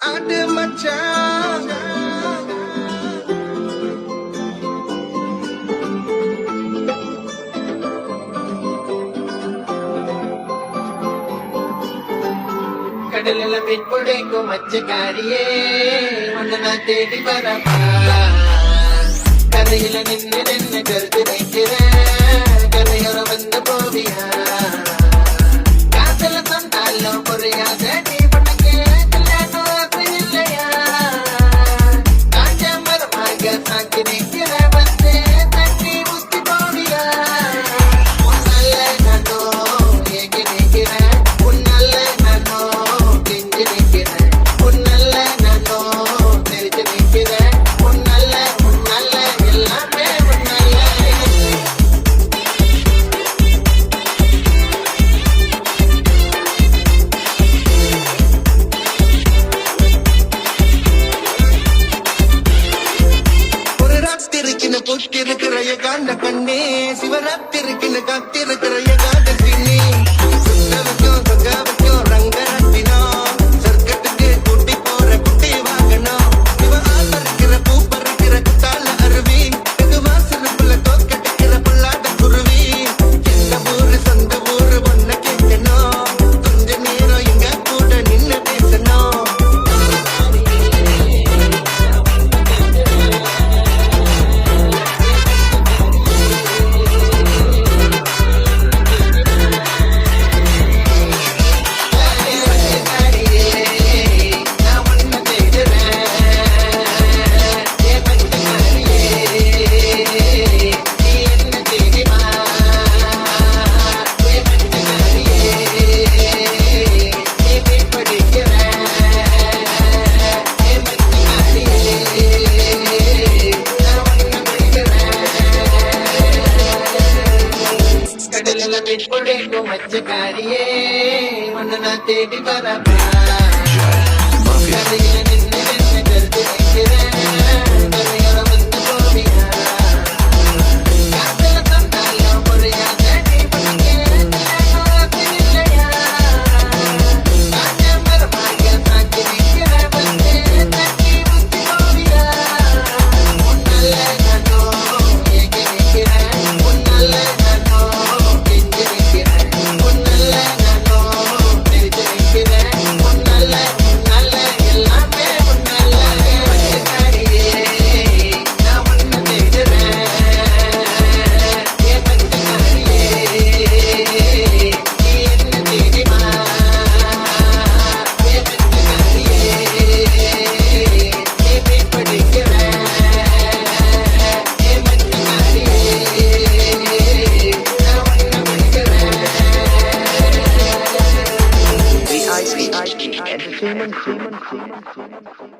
ஆடு மச்சான் கடலில மீன்புடைக்கும் மச்சக்காரியே உன்னை நான் தேடி வரப்பா கரையில நின்று நின்று கருத்து வைக்கிறேன் கரையோர வந்து போவியா காதல சொன்னாலும் புரியாத நீ பண்ணக்கு கல்யாணம் ஆசை இல்லையா காஞ்ச மரமாக சாக்கி நிற்கிற வந்து தண்ணி ஊத்தி போவியா உன்னால நானோ ஏகி நிற்கிறேன் உன்னால நானோ கெஞ்சி நிற்கிறேன் உன்னால நானோ தெரிஞ்சு நிற்கிறேன் உன்னால எல்லாமே உன்னால ஒரு ராத்திருக்குன்னு பொத்திருக்கிற காண்ட கண்ணே சிவராத்திருக்குன்னு காத்திருக்கிற காண்ட சின்னி சுத்த வைக்கும் சொக்க வைக்கும் ரங்க ரத்தினம் சொர்க்கத்துக்கு கூட்டி போற குட்டி வாங்கணும் இவ ஆள் பறிக்கிற பூ பறிக்கிற குத்தால அருவி இது வாசலுக்குள்ள தோக்கட்டிக்கிற புல்லாட குருவி எந்த ஊரு சொந்த ஊரு ஒன்ன கேட்கணும் கொஞ்ச நேரம் எங்க கூட நின்னு பேசணும் கடலில மீன்புடைக்கும் மச்சக்காரியே உன்னை நான் தேடி வரப்பா கரையில நின்று நின்று கருத்து வைக்கிறேன் கரையோர வந்து போவியா காதல சொன்னாலும் புரியாத நீ பண்ணக்கு கல்யாணம் ஆசை இல்லையா காஞ்ச மரமாக சாக்கி நிற்கிற வந்து தண்ணி ஊத்தி போவியா உன்னால நானோ ஏகி நிற்கிறேன் உன்னால நானோ கெஞ்சி நிற்கிறேன் உன்னால நானோ தெரிஞ்சு நிற்கிறேன் உன்னால எல்லாமே உன்னால மச்சக்காரியே நான் உன்னை தேடுறேன் மச்சக்காரியே நீ என்ன தெரியுமா மச்சக்காரியே நீ மீன் பிடிக்கிற மச்சக்காரியே நான் உன்னை பிடிக்கிறேன் VIP Entertainment.